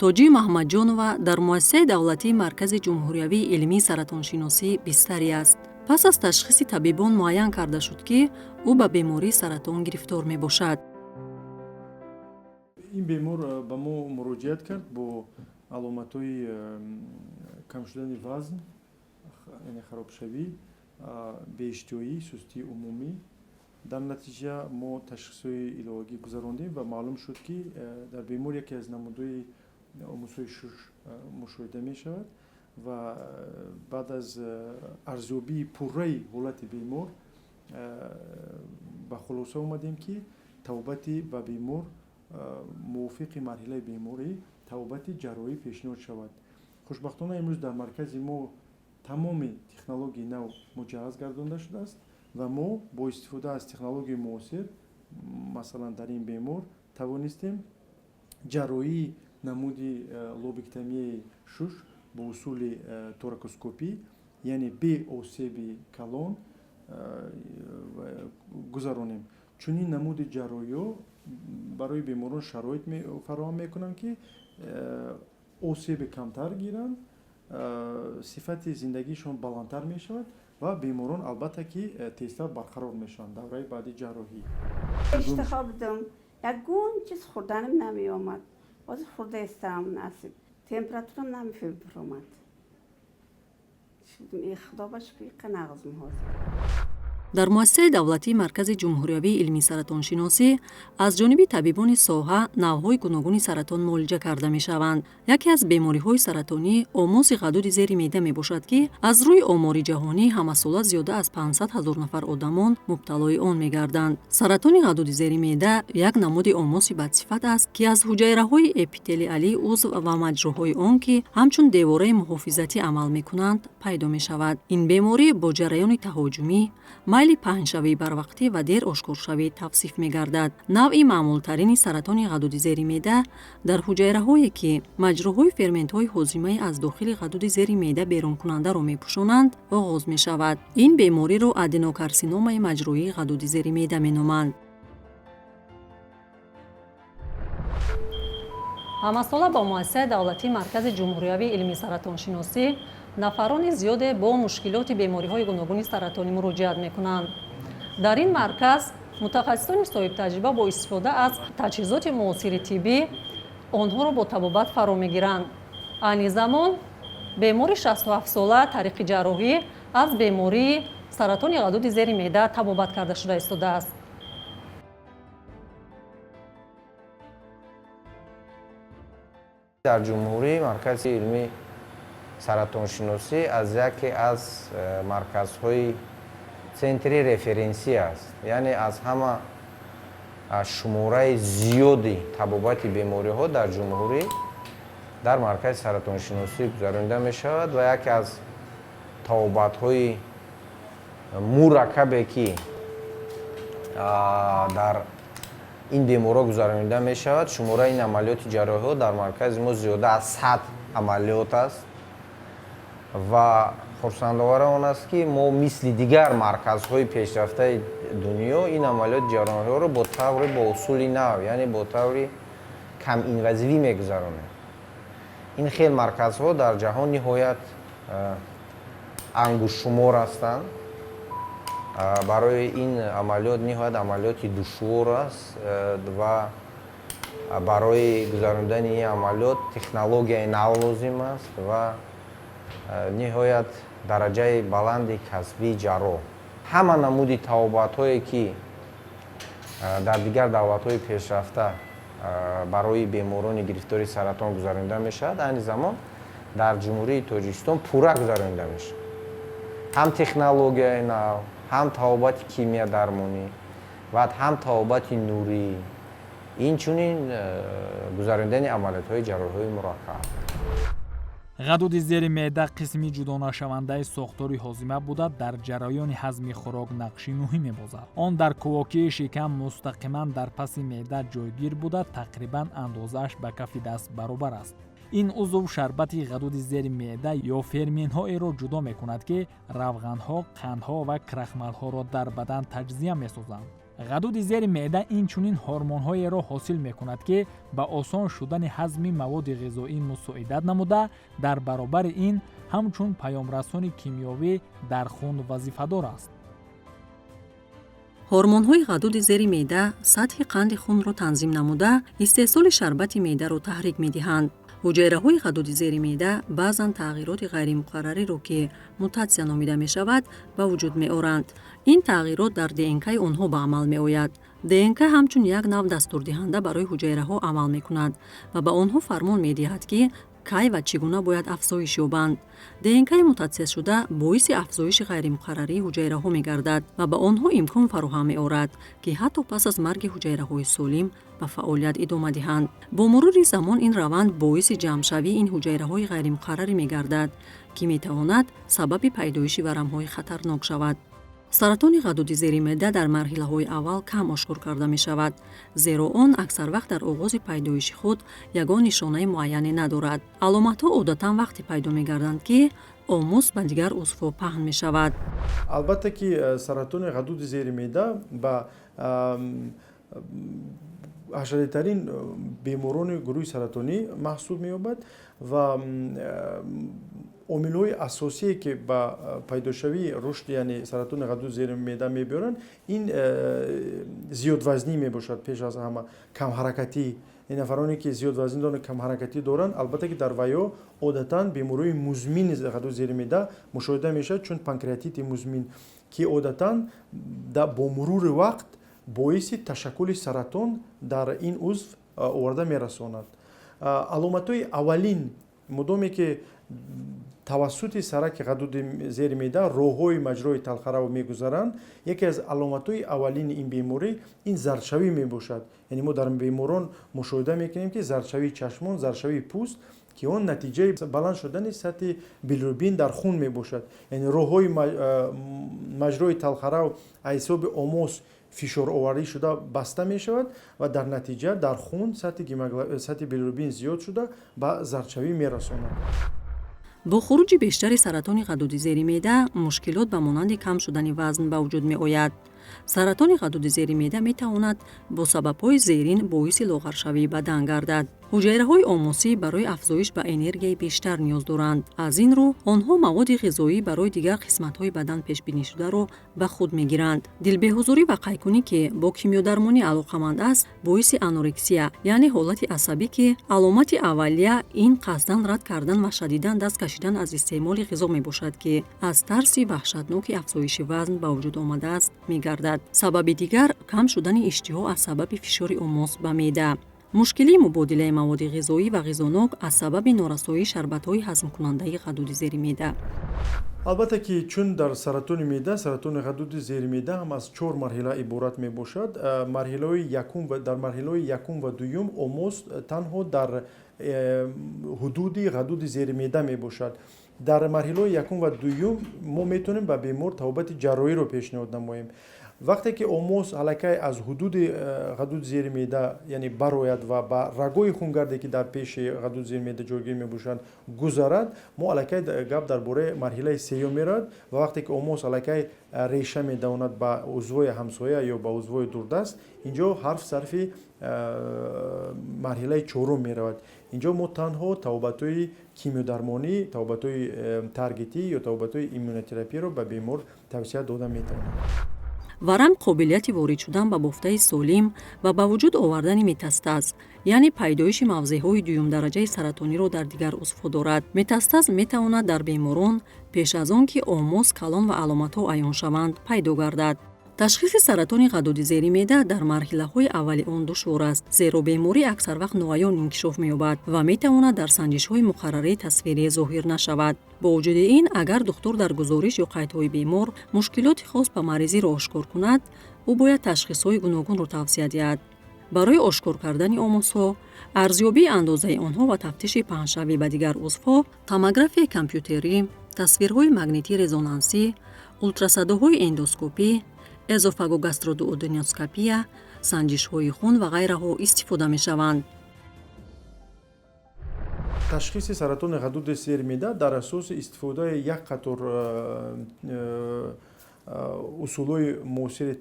тоҷӣ маҳмадҷонова дар муассисаи давлатии маркази ҷумҳуриявии илмии саратоншиносӣ бистарӣ аст. пас аз ташхиси табибон муайян карда шуд, ки ӯ ба бемории саратон гирифтор мебошад. ин бемор ба мо муроҷиат кард бо аломатҳои кам шудани вазн, яъне харобшавӣ, беиштиҳоӣ, сустии умумӣ. дар натиҷа мо ташхисҳои иловагӣ гузарондем ва маълум шуд, ки дар бемор яке аз намудҳои омӯсҳои шуш мушоҳида мешавад ва баъд аз арзёбии пурраи ҳолати бемор ба хулоса омадем, ки табобати ба бемор мувофиқи марҳилаи беморӣ табобати ҷарроҳӣ пешниҳод шавад. хушбахтона имрӯз дар маркази мо тамоми технологияи нав муҷаҳҳаз гардонда шудааст ва мо бо истифода аз технологияи муосир, масалан дар ин бемор тавонистем ҷарроҳии намуди лобектомияи шуш бо усули торакоскопӣ, яъне бе осеби калон гузаронем. чунин намуди ҷарроҳиҳо барои беморон шароит фароҳам мекунанд, ки осеби камтар гиранд, сифати зиндагиашон баландтар мешавад ва беморон албатта ки тезтар барқарор мешаванд давраи баъди ҷарроҳӣ. иштиҳо будам, ягон чиз хӯрданам намеомад. ҳозир хӯрда истаам насиб. температурам намефаромад. худо ба шукр ин нағзм ҳозир. дар муассисаи давлатии маркази ҷумҳуриявии илмии саратоншиносӣ аз ҷониби табибони соҳа навъҳои гуногуни саратон муолиҷа карда мешаванд. яке аз бемориҳои саратонӣ омоси ғадуди зери меъда мебошад, ки аз рӯи омори ҷаҳонӣ ҳамасола зиёда аз 500 000 нафар одамон мубталои он мегарданд. саратони ғадуди зери меъда як намуди омоси бадсифат аст, ки аз ҳуҷайраҳои эпителиалии узв ва маҷрӯҳои он, ки ҳамчун девораи муҳофизатӣ амал мекунанд, пайдо мешавад. ин беморӣ бо ҷараёни таҳоҷумӣ, майли паҳншавии барвақтӣ ва дер ошкоршавӣ тавсиф мегардад. навъи маъмултарини саратони ғадуди зери меъда дар ҳуҷайраҳое, ки маҷрӯҳои ферментҳои ҳозимаи аз дохили ғадуди зери меъда берункунандаро мепӯшонанд, оғоз мешавад. ин бемориро аденокарсиномаи маҷрӯҳии ғадуди зери меъда меноманд. ҳамасола ба муассисаи давлатии маркази ҷумҳуриявии илмии саратоншиносӣ нафарони зиёде бо мушкилоти бемориҳои гуногуни саратонӣ муроҷиат мекунанд. дар ин марказ мутахассисони соҳибтаҷриба бо истифода аз таҷҳизоти муосири тиббӣ онҳоро бо табобат фаро мегиранд. айни замон бемори 67-сола тариқи ҷарроҳӣ аз бемории саратони ғадуди зери меъда табобат карда шуда истодааст. дар ҷумҳурӣ маркази илмии саратоншиносӣ аз яке аз марказҳои центри референсӣ аст, яъне аз ҳама шумораи зиёди табобати бемориҳо дар ҷумҳурӣ дар маркази саратоншиносӣ гузаронида мешавад ва яке аз табобатҳои мураккабе, ки дар ин беморҳо гузаронида мешавад, шумораи ин амалиёти ҷарроҳиҳо дар маркази мо зиёда аз 100 амалиёт аст ва хурсандовара он аст, ки мо мисли дигар марказҳои пешрафтаи дунё ин амалиёти ҷарроҳиҳоро бо усули нав, яъне бо таври каминвазивӣ мегузаронем. ин хел марказҳо дар ҷаҳон ниҳоят ангушшумор ҳастанд. барои ин амалиёт ниҳоят амалиёти душвор аст ва барои гузарондани ин амалиёт технологияи нав лозим аст ва ниҳоят дараҷаи баланди касбии ҷарроҳ. ҳама намуди табобатҳое, ки дар дигар давлатҳои пешрафта барои беморони гирифтори саратон гузаронида мешавад, айни замон дар ҷумҳурии Тоҷикистон пурра гузаронида мешавад. ҳам технологияи нав, ҳам табобати кимия дармонӣ ва ҳам табобати нурӣ, инчунин гузарондани амалиётҳои ҷарроҳии мураккаб. ғадуди зери меъда қисми ҷудонашавандаи сохтори ҳозима буда дар ҷараёни ҳазми хӯрок нақши муҳим мебозад. он дар кӯвокии шикам мустақиман дар паси меъда ҷойгир буда тақрибан андозааш ба кафи даст баробар аст. ин узв шарбати ғадуди зери меъда ё ферментҳоеро ҷудо мекунад, ки равғанҳо, қандҳо ва крахмалҳоро дар бадан таҷзия месозанд. ғадуди зери меъда инчунин ҳормонҳоеро ҳосил мекунад ки ба осон шудани ҳазми маводи ғизоӣ мусоидат намуда, дар баробари ин ҳамчун паёмрасони кимиёвӣ дар хун вазифадор аст. ҳормонҳои ғадуди зери меъда сатҳи қанди хунро танзим намуда, истеҳсоли шарбати меъдаро таҳрик медиҳанд. ҳуҷайраҳои ғадуди зери меъда баъзан тағйироти ғайримуқаррареро ки мутатсия номида мешавад ба вуҷуд меоранд. ин тағйирот дар ДНК-и онҳо ба амал меояд. ДНК ҳамчун як нав дастурдиҳанда барои ҳуҷайраҳо амал мекунад ва ба онҳо фармон медиҳад ки кай ва чӣ гуна бояд афзоиш ёбанд. ДНК-и мутатсияшуда боиси афзоиши ғайримуқаррарии ҳуҷайраҳо мегардад ва ба онҳо имкон фароҳам меорад ки ҳатто пас аз марги ҳуҷайраҳои солим ба фаъолият идома диҳанд. бо мурури замон ин раванд боиси ҷамъшавии ин ҳуҷайраҳои ғайримуқаррарӣ мегардад ки метавонад сабаби пайдоиши варамҳои хатарнок шавад. саратони ғадуди зери меъда дар марҳилаҳои аввал кам ошкор карда мешавад, зеро он аксар вақт дар оғози пайдоиши худ ягон нишонаи муайяне надорад. аломатҳо одатан вақте пайдо мегарданд ки омус ба дигар узвҳо паҳн мешавад. албатта ки саратони ғадуди зери меъда ба ҳашаратарин беморони гурӯҳи саратонӣ маҳсуб меёбад ва омилҳои асосие ки ба пайдошавии рушди яъне саратони ғадуди зери меъда мебиёранд, ин зиёдвазнӣ мебошад. пеш аз ҳама камҳаракатӣ. ин нафароне ки зиёдвазнӣ доранд, камҳаракатӣ доранд, албатта ки дар ваё одатан бемории музмини ғадуди зери меъда мушоҳида мешавад, чун панкреатити музмин ки одатан бо мурури вақт боиси ташаккули саратон дар ин узв оварда мерасонад. аломатҳои аввалин мудоме ки тавассути сараки ғадуди зери меъда роҳҳои маҷрои талхараво мегузаранд, яке аз аломатҳои аввалини ин беморӣ ин зардшавӣ мебошад. яъне мо дар беморон мушоҳида мекунем ки зардшавии чашмон, зардшавии пӯст ки он натиҷаи баланд шудани сатҳи билирубин дар хун мебошад. яъне роҳҳои маҷрои талхарав аз ҳисоби омос фишороварӣ шуда баста мешавад ва дар натиҷа дар хун сатҳи билирубин зиёд шуда ба зардшавӣ мерасонад. бо хуруҷи бештари саратони ғадуди зери меъда мушкилот ба монанди кам шудани вазн ба вуҷуд меояд. саратони ғадуди зери меъда метавонад бо сабабҳои зерин боиси лоғаршавии бадан гардад. ҳуҷайраҳои омосӣ барои афзоиш ба энергияи бештар ниёз доранд. аз ин рӯ онҳо маводи ғизоӣ барои дигар қисматҳои бадан пешбинишударо ба худ мегиранд. дилбеҳузурӣ ва қайкунӣ ки бо кимиёдармонӣ алоқаманд аст боиси анорексия, яъне ҳолати асабӣ ки аломати аввалия ин қасдан рад кардан ва шадидан даст кашидан аз истеъмоли ғизо мебошад ки аз тарси ваҳшатноки афзоиши вазн ба вуҷуд омадааст мегардад. сабаби дигар кам шудани иштиҳо аз сабаби фишори омос ба меъда. мушкилии мубодилаи маводи ғизоӣ ва ғизонок аз сабаби норасоии шарбатҳои ҳазмкунандаи ғадуди зери меъда. албатта ки чун дар саратони меъда, саратони ғадуди зери меъда ҳам аз 4 марҳила иборат мебошад. дар марҳилаҳои якум ва дуюм омос танҳо дар ҳудуди ғадуди зери меъда мебошад. дар марҳилаҳои якум ва дуюм мо метавонем ба бемор табобати ҷарроҳиро пешниҳод намоем. вақте ки омос аллакай аз ҳудуди ғадуди зери меъда яъне барояд ва ба рагои хунгарде ки дар пеши ғадуди зери меъда ҷойгир мебошанд гузарад, мо аллакай гап дар бораи марҳилаи сеюм меравад ва вақте ки омос аллакай реша медавонад ба узвҳои ҳамсоя ё ба узвҳои дурдаст, инҷо ҳарф сарфи марҳилаи чорум меравад. инҷо мо танҳо табобатҳои кимиёдармонӣ, табобатҳои таргетӣ ё табобатҳои иммунотерапияро ба бемор тавсия дода метавонем. варам қобилияти ворид шудан ба бофтаи солим ва ба вуҷуд овардани метастаз, яъне пайдоиши мавзеъҳои дуюмдараҷаи саратониро дар дигар узвҳо дорад. метастаз метавонад дар беморон пеш аз он ки омос, калон ва аломатҳо аён шаванд, пайдо гардад. ташхиси саратони ғадуди зери меъда дар марҳилаҳои аввали он душвор аст, зеро беморӣ аксар вақт ноаён инкишоф меёбад ва метавонад дар санҷишҳои муқаррарии тасвирӣ зоҳир нашавад. бо вуҷуди ин, агар духтур дар гузориш ё қайдҳои бемор мушкилоти хос ба маризиро ошкор кунад, ӯ бояд ташхисҳои гуногунро тавсия диҳад. барои ошкор кардани омосҳо, арзёбии андозаи онҳо ва тафтиши паҳншавӣ ба дигар узвҳо, томографияи компютерӣ, тасвирҳои магнитии резонансӣ, ултрасадоҳои эндоскопӣ, эзофагогастродуоденоскопия, санҷишҳои хун ва ғайраҳо истифода мешаванд. ташхиси саратони ғадуди зери меъда дар асоси истифодаи як қатор усулҳои муосири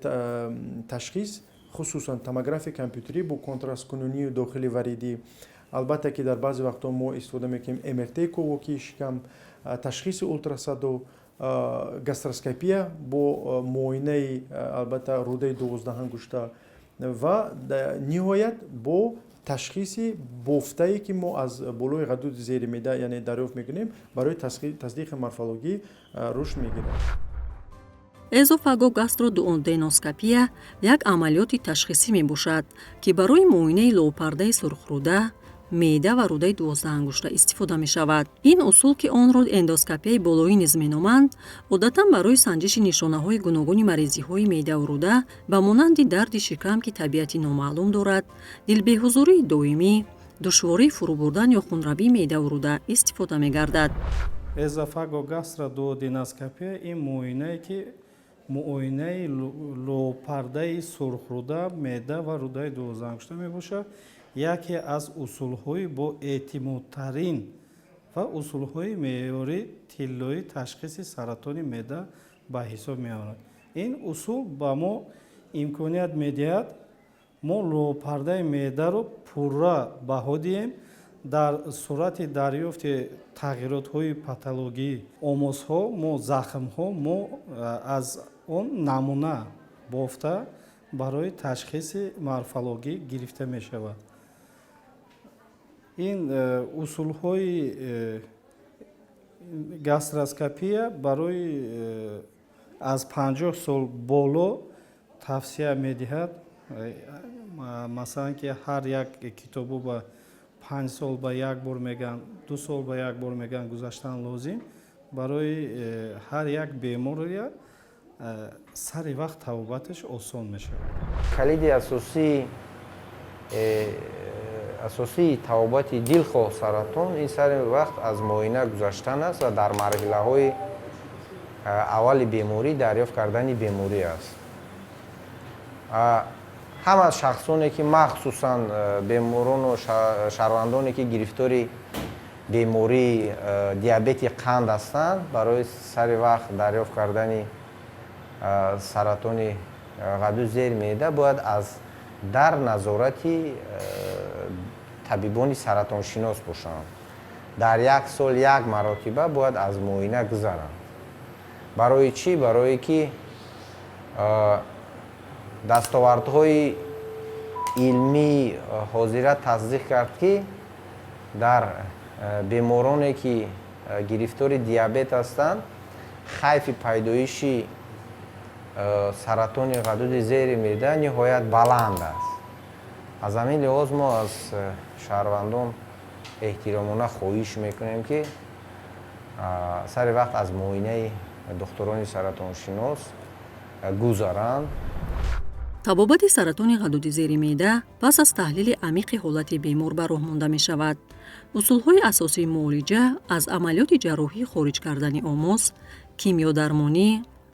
ташхис хусусан томография компютерӣ бо контрасткунунию дохили варидӣ, албатта ки дар баъзе вақтҳо мо истифода мекунем МРТ ковокии шикам, ташхиси ултрасадо, гастроскопия бо муоинаи албатта рӯдаи 12 ангушта ва ниҳоят бо ташхиси бофтае ки мо аз болои ғадуди зери меъда яъне дарёфт мекунем барои тасдиқи морфологӣ рушд мегирад. Эзофагогастродуоденоскопия як амалиёти ташхисӣ мебошад, ки барои муоинаи лоупардаи сурхрӯда, меъда ва рӯдаи 12 ангушта истифода мешавад. Ин усул, ки онро эндоскопияи болоӣ низ меноманд, одатан барои санҷиши нишонаҳои гуногуни маризиҳои меъдаву рӯда ба монанди дарди шикам, ки табиати номаълум дорад, дилбеҳузурии доимӣ, душвории фурӯбурдан ё хунравии меъдаву рӯда истифода мегардад. Эзофагогастродуоденоскопия ин муоинае ки муоинаи лоупардаи сурхрӯда, меъда ва рӯдаи 12 ангушта мебошад. яке аз усулҳои бо эътимодтарин ва усулҳои меъёрии тиллои ташхиси саратони меъда ба ҳисоб меомад. Ин усул ба мо имконият медиҳад мо лоупардаи меъдаро пурра баҳо диҳем, дар сурати дарёфти тағйиротҳои патологӣ, омосҳо, мо захмҳо, мо аз он намуна бофта барои ташхиси морфологӣ гирифта мешавад. ин усулҳои гастроскопия барои аз 50 сол боло тавсия медиҳад. Масалан ки ҳар як китобу ба 5 сол ба як бор меган, 2 сол ба як бор меган гузаштан лозим барои ҳар як бемория сари вақт табобатш осон мешавад. Калиди асосии табобати дилхо саратон ин сари вақт аз муоина гузаштан аст ва дар марҳилаҳои аввали беморӣ дарёфт кардани беморӣ аст. ҳама шахсоне ки махсусан беморону шаҳрвандоне ки гирифтори бемории диабети қанд ҳастанд, барои сари вақт дарёфт кардани саратони ғадуди зери меъда бояд аз дар назорати табибони саратоншинос бошанд. Дар як сол як маротиба бояд аз муоина гузаранд. барои чӣ? Барое ки дастовардҳои илмӣ ҳозира тасдиқ кард, ки дар бемороне ки гирифтори диабет ҳастанд, хайфи пайдоиши саратони ғадуди зери меъда ниҳоят баланд аст. аз ҳамин лиҳоз мо аз шаҳрвандон эҳтиромона хоҳиш мекунем, ки сари вақт аз муоинаи духтурони саратоншинос гузаранд. табобати саратони ғадуди зери меъда пас аз таҳлили амиқи ҳолати бемор ба роҳ монда мешавад. усулҳои асосии муолиҷа аз амалиёти ҷарроҳӣ хориҷ кардани омос, кимиёдармонӣ,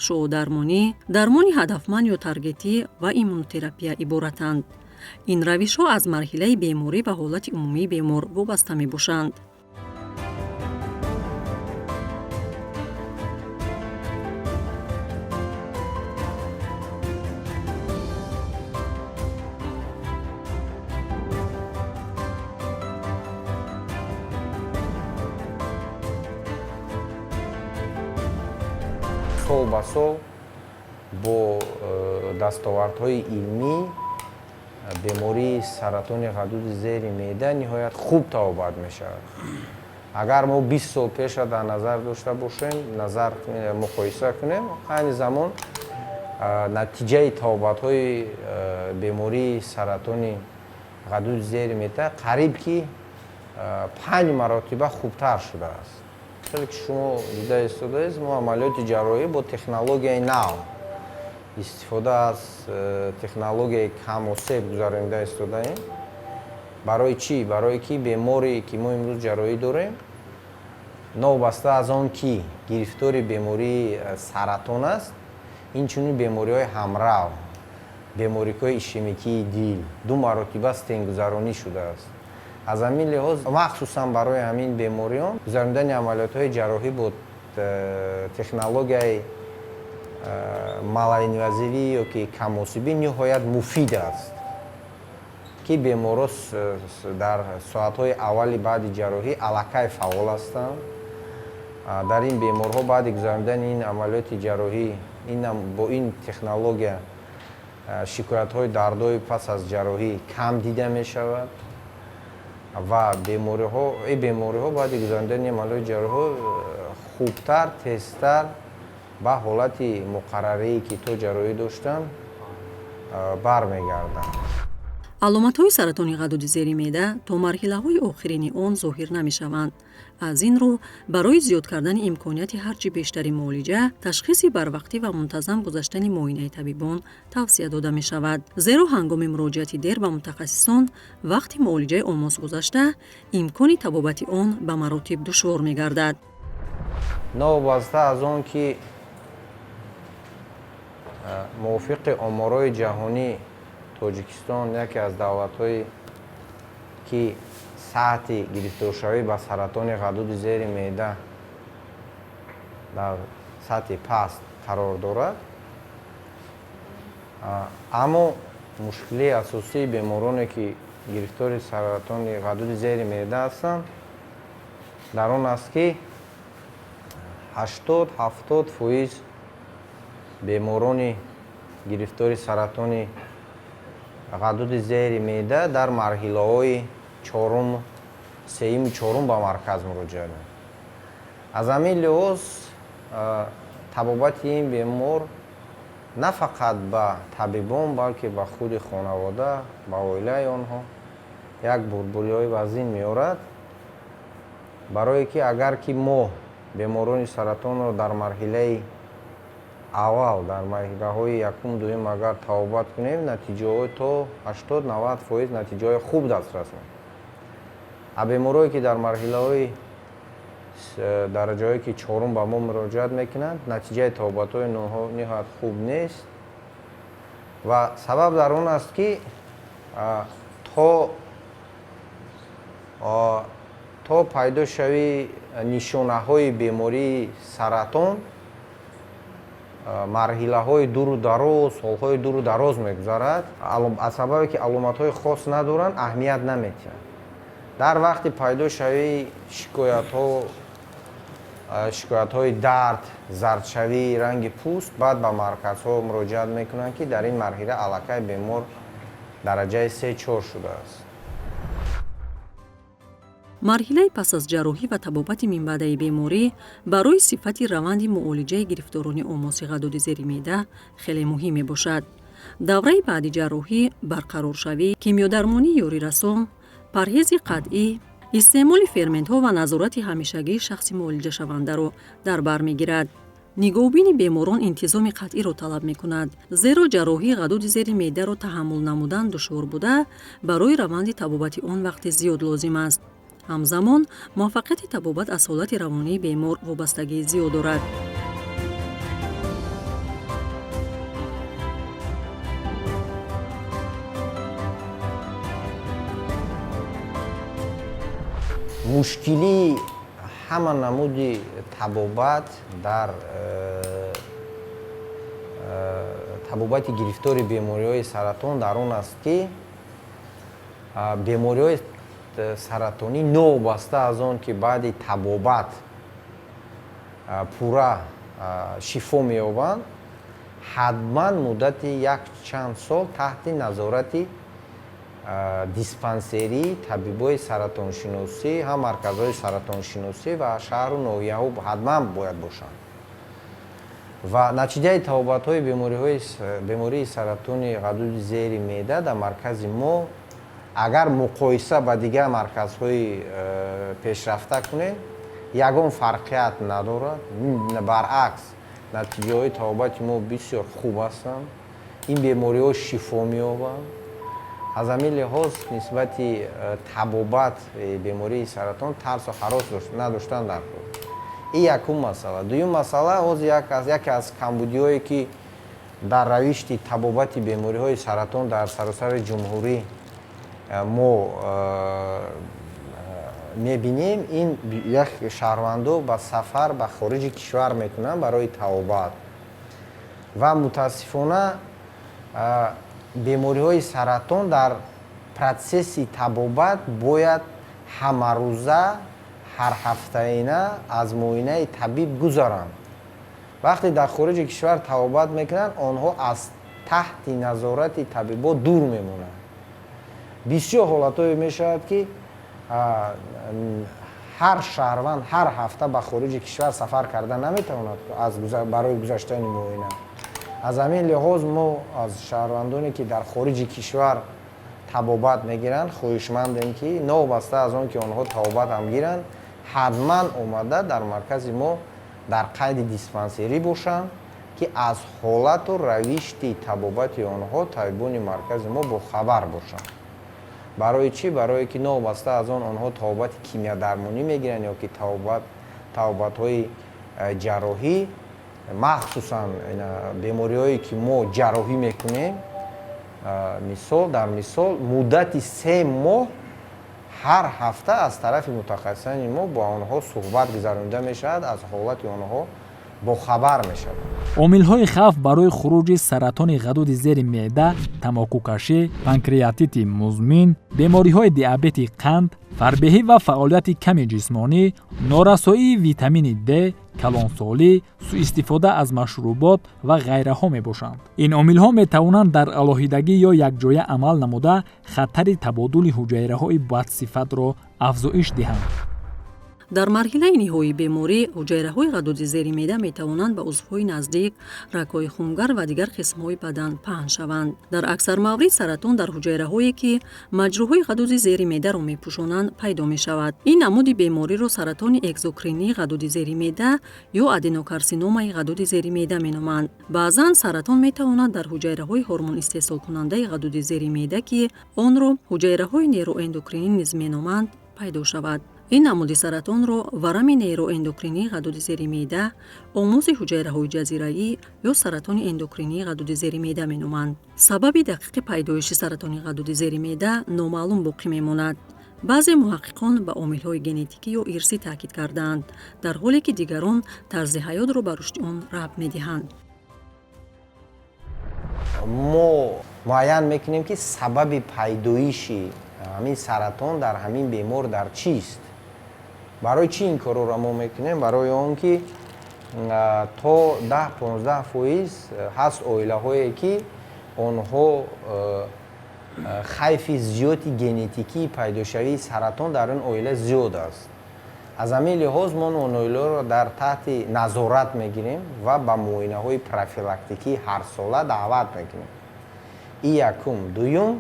шуодармонӣ, дармони ҳадафманд ё таргетӣ ва иммунотерапия иборатанд. ин равишҳо аз марҳилаи беморӣ ва ҳолати умумии бемор вобаста мебошанд. сол ба сол бо дастовардҳои илмӣ бемории саратони ғадуди зери меъда ниҳоят хуб табобат мешавад. агар мо 20 сол пеша дар назар дошта бошем, муқоиса кунем, айни замон натиҷаи табобатҳои бемории саратони ғадуди зери меъда қариб ки 5 маротиба хубтар шудааст. чунки ки шумо дида истодаед, мо амалиёти ҷарроҳӣ бо технологияи нав, истифода аз технологияи камосеб гузаронида истодаем. барои чӣ? Барое ки беморе ки мо имрӯз ҷарроҳӣ дорем, новбаста аз он ки гирифтори бемории саратон аст, инчунин бемориҳои ҳамрав, бемориҳои ишемикии дил 2 маротиба стенгузаронӣ шудааст. аз ҳамин лиҳоз махсусан барои ҳамин бемориён гузарондани амалиётҳои ҷарроҳӣ бо технологияи малоинвазивӣ ё ки камосибӣ ниҳоят муфид аст, ки беморро дар соатҳои аввали баъди ҷарроҳӣ аллакай фаъол ҳастанд. Дар ин беморҳо баъди гузарондани ин амалиёти ҷарроҳӣ бо ин технология шикоятҳои дардҳои пас аз ҷарроҳӣ кам дида мешавад ва бемориҳо баъди гузарондани амалиёти ҷарроҳӣ хубтар, тезтар ба ҳолати муқаррарие ки то ҷарроҳӣ доштанд бармегарданд. аломатҳои саратони ғадуди зери меъда то марҳилаҳои охирини он зоҳир намешаванд. аз ин рӯ барои зиёд кардани имконияти ҳарчи бештари муолиҷа, ташхиси барвақтӣ ва мунтазам гузаштани муоинаи табибон тавсия дода мешавад. зеро ҳангоми муроҷиати дер ба мутахассисон вақти муолиҷаи омоз гузашта, имкони табобати он ба маротиб душвор мегардад. новобаста аз он ки мувофиқи оморои ҷаҳонӣ тоҷикистон яке аз давлатҳое ки сатҳи гирифторшавӣ ба саратони ғадуди зери меъда дар сатҳи паст қарор дорад, аммо мушкилии асосии бемороне ки гирифтори саратони ғадуди зери меъда ҳастанд дар он аст ки 80-70% беморони гирифтори саратони ғадуди зери меъда дар марҳилаҳои сеюму чорум ба марказ муроҷиат мекунанд. аз ҳамин лиҳоз табобати ин бемор на фақат ба табибон, балки ба худи хонавода, ба оилаи онҳо як бурбулиҳои вазин меорад, барое ки агар ки мо беморони саратонро дар марҳилаи аввал, дар марҳилаҳои якум, дуюм агар табобат кунем, натиҷаҳои то 80-90% натиҷаҳои хуб дастрас мекунем. а беморое ки дар марҳилаҳои дараҷаҳое ки чорум ба мо муроҷиат мекунанд, натиҷаи табобатҳои ниҳоят хуб нест ва сабаб дар он аст ки то пайдошави нишонаҳои бемории саратон марҳилаҳои дуру дароз, солҳои дуру дароз мегузарад. аз сабабе ки аломатҳои хос надоранд, аҳамият наметиҳанд. дар вақти пайдошавии шикоятҳои дард, зардшавии ранги пӯст, баъд ба марказҳо муроҷиат мекунанд ки дар ин марҳила аллакай бемор дараҷаи 3-4 шудааст. марҳилаи пас аз ҷарроҳӣ ва табобати минбаъдаи беморӣ барои сифати раванди муолиҷаи гирифторони омоси ғадуди зери меъда хеле муҳим мебошад. давраи баъди ҷарроҳӣ барқароршавӣ, кимиёдармонии ёрирасон, парҳези қатъӣ, истеъмоли ферментҳо ва назорати ҳамешагии шахси муолиҷашавандаро дар бар мегирад. нигоҳубини беморон интизоми қатъиро талаб мекунад, зеро ҷарроҳии ғадуди зери меъдаро таҳаммул намудан душвор буда, барои раванди табобати он вақти зиёд лозим аст. ҳамзамон муваффақияти табобат аз ҳолати равонии бемор вобастагии зиёд дорад. мушкилии ҳама намуди табобат дар табобати гирифтори бемориҳои саратон дар он аст ки бемориҳои саратонӣ новобаста аз он ки баъди табобат пурра шифо меёбанд, ҳатман муддати як чанд сол таҳти назорати диспансерии табибои саратоншиносӣ, ҳам марказҳои саратоншиносӣ ва шаҳру ноҳияҳо ҳатман бояд бошанд. ва натиҷаи табобатҳои бемории саратони ғадуди зери меъда дар маркази мо агар муқоиса ба дигар марказҳои пешрафта кунем, ягон фарқият надорад. баръакс, натиҷаҳои табобати мо бисёр хуб ҳастанд. ин бемориҳо шифо меёбанд. аз ҳамин лиҳоз нисбати табобат бемории саратон тарсу ҳарос надоштан дар хӯ. ин якум масъала. дуюм масъала ҳозир яке аз камбудиҳое ки дар равишти табобати бемориҳои саратон дар саросари ҷумҳурӣ мо мебинем, ин як шаҳрвандо ба сафар ба хориҷи кишвар мекунанд барои табобат. ва мутаассифона бемориҳои саратон дар протсесси табобат бояд ҳамарӯза ҳарҳафтаина аз муоинаи табиб гузаранд. вақте дар хориҷи кишвар табобат мекунанд, онҳо аз таҳти назорати табибот дур мемонанд. бисёр ҳолатҳое мешавад ки ҳар шаҳрванд ҳар ҳафта ба хориҷи кишвар сафар карда наметавонад барои гузаштани муоина. аз ҳамин лиҳоз мо аз шаҳрвандоне ки дар хориҷи кишвар табобат мегиранд хоҳишмандем ки новобаста аз он ки онҳо табобатам гиранд, ҳатман омада дар маркази мо дар қайди диспансерӣ бошанд ки аз ҳолату равишти табобати онҳо табибони маркази мо бохабар бошанд. барои чӣ? Барое ки новобаста аз он онҳо табобати кимиядармонӣ мегиранд ё ки табобатҳои ҷарроҳӣ, махсусан бемориҳое ки мо ҷарроҳӣ мекунем, дар мисол муддати 3 моҳ ҳар ҳафта аз тарафи мутахассисони мо бо онҳо суҳбат гузаронида мешавад, аз ҳолати онҳо бохабар мешавад. омилҳои хавф барои хуруҷи саратони ғадуди зери меъда, тамокукашӣ, панкреатити музмин, бемориҳои диабети қанд, фарбеҳӣ ва фаъолияти ками ҷисмонӣ, норасоии витамини Д, калонсолӣ, сӯистифода аз машрубот ва ғайраҳо мебошанд. ин омилҳо метавонанд дар алоҳидагӣ ё якҷоя амал намуда хатари табодули ҳуҷайраҳои бадсифатро афзоиш диҳанд. дар марҳилаи ниҳоии беморӣ ҳуҷайраҳои ғадуди зери меъда метавонанд ба узвҳои наздик, рагҳои хунгар ва дигар қисмҳои бадан паҳн шаванд. дар аксар маврид саратон дар ҳуҷайраҳое ки маҷрӯҳои ғадуди зери меъдаро мепӯшонанд пайдо мешавад. ин намуди бемориро саратони экзокринии ғадуди зери меъда ё аденокарсиномаи ғадуди зери меъда меноманд. баъзан саратон метавонад дар ҳуҷайраҳои ҳормонистеҳсолкунандаи ғадуди зери меъда ки онро ҳуҷайраҳои нейроэндокринӣ низ меноманд пайдо шавад. ин намуди саратонро варами нейроэндокринии ғадуди зери меъда, омӯзи ҳуҷайраҳои ҷазираӣ ё саратони эндокринии ғадуди зери меъда меноманд. сабаби дақиқи пайдоиши саратони ғадуди зери меъда номаълум боқӣ мемонад. баъзе муҳаққиқон ба омилҳои генетикӣ ё ирсӣ таъкид кардаанд, дар ҳоле ки дигарон тарзи ҳаётро ба рушди он рабт медиҳанд. мо муайян мекунем ки сабаби пайдоиши ҳамин саратон дар ҳамин бемор дар чист. барои чӣ ин корро мо мекунем? барои он ки то 10-15% ҳаст оилаҳое ки онҳо хайфи зиёди генетикии пайдошавии саратон дар он оила зиёд аст. аз ҳамин лиҳоз мо он оиларо дар таҳти назорат мегирем ва ба муоинаҳои профилактикии ҳарсола даъват мекунем. ин якум. дуюм,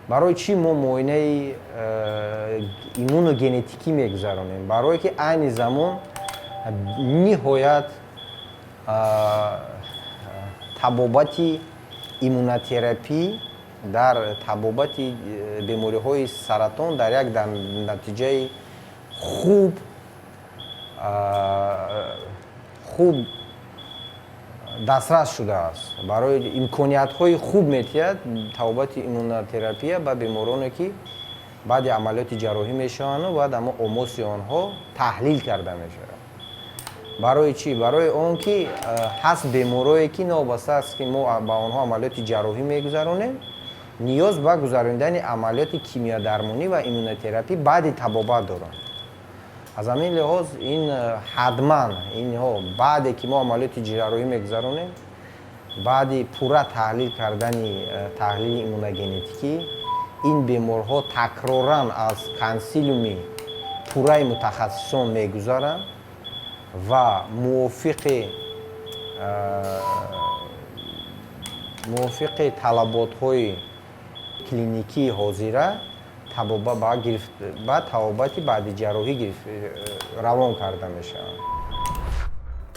барои чӣ мо муоинаи иммуногенетикӣ мегузаронем? барое ки айни замон ниҳоят табобати иммунотерапӣ дар табобати бемориҳои саратон дар як натиҷаи хуб дастрас шудааст. барои имкониятҳои хуб метиҳад табобати иммунотерапия ба бемороне ки баъди амалиёти ҷарроҳӣ мешаванд ва баъд амо омоси онҳо таҳлил карда мешавад. барои чӣ? барои он ки ҳаст беморое ки новобаста аст ки мо ба онҳо амалиёти ҷарроҳӣ мегузаронем, ниёз ба гузарондани амалиёти кимиядармонӣ ва иммунотерапӣ баъди табобат доранд. аз ҳамин лиҳоз ин ҳатман инҳо баъде ки мо амалиёти ҷарроҳӣ мегузаронем, баъди пурра таҳлил кардани таҳлили иммуногенетикӣ, ин беморҳо такроран аз консилиуми пурраи мутахассисон мегузаранд ва мувофиқи талаботҳои клиникии ҳозира ба табобати баъди ҷарроҳӣ равон карда мешаванд.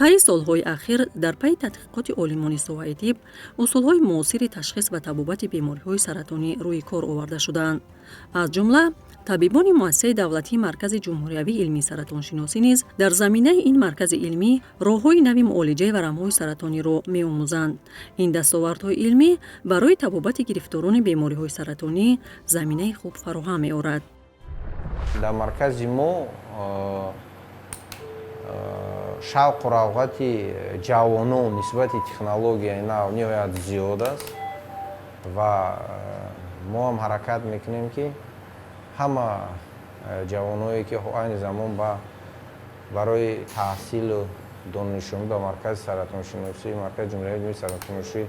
таи солҳои ахир дар пайи тадқиқоти олимони соҳаи тиб усулҳои муосири ташхис ва табобати бемориҳои саратонӣ рӯи кор оварда шудаанд. аз ҷумла табибони муассисаи давлатии маркази ҷумҳуриявии илмии саратоншиносӣ низ дар заминаи ин маркази илмӣ роҳҳои нави муолиҷаи варамҳои саратониро меомӯзанд. ин дастовардҳои илмӣ барои табобати гирифторони бемориҳои саратонӣ заминаи хуб фароҳам меорад. дар маркази мо шавқу равғати ҷавонон нисбати технологияи нав ниҳоят зиёд аст ва мо ҳам ҳаракат мекунем ки ҳама ҷавоное ки айни замон барои таҳсилу донишҷӯӣ ба маркази саратоншиносӣ маркази ҷумҳуриявии илмии саратоншиносӣ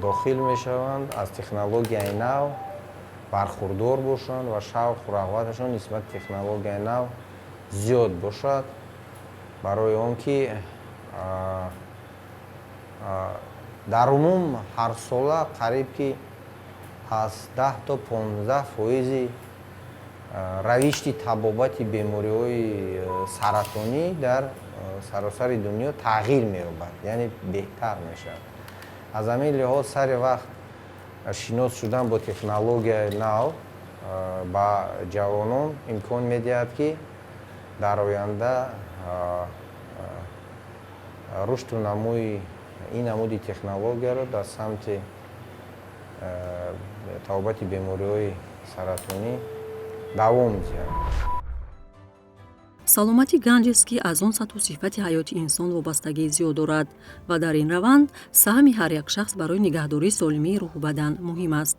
дохил мешаванд аз технологияи нав бархурдор бошанд ва шавқу рағбаташон нисбати технологияи нав зиёд бошад барои он ки дар умум ҳарсола қариб ки аз 10 то 15% равишти табобати бемориҳои саратонӣ дар саросари дунё тағйир меёбад, яъне беҳтар мешавад. аз ҳамин лиҳоз сари вақт шинос шудан бо технологияи нав ба ҷавонон имкон медиҳад ки дар оянда рушду намӯи ин намуди технологияро дар самти табобати бемориҳои саратонӣ давом диҳад. саломатӣ ганҷест ки аз он сатҳу сифати ҳаёти инсон вобастагии зиёд дорад ва дар ин раванд саҳми ҳар як шахс барои нигаҳдории солимии рӯҳу бадан муҳим аст.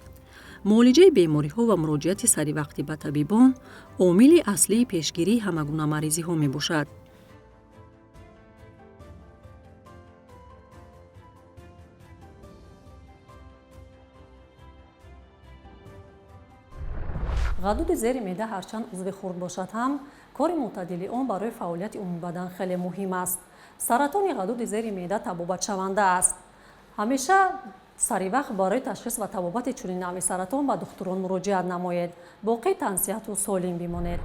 муолиҷаи бемориҳо ва муроҷиати саривақтӣ ба табибон омили аслии пешгирии ҳама гуна маризиҳо мебошад. ғадуди зери меъда ҳарчанд узви хурд бошад ҳам кори мӯътадили он барои фаъолияти умумибадан хеле муҳим аст. саратони ғадуди зери меъда табобатшаванда аст. ҳамеша саривақт барои ташхис ва табобати чунин навъи саратон ба духтурон муроҷиат намоед. боқӣ тансиҳату солим бимонед.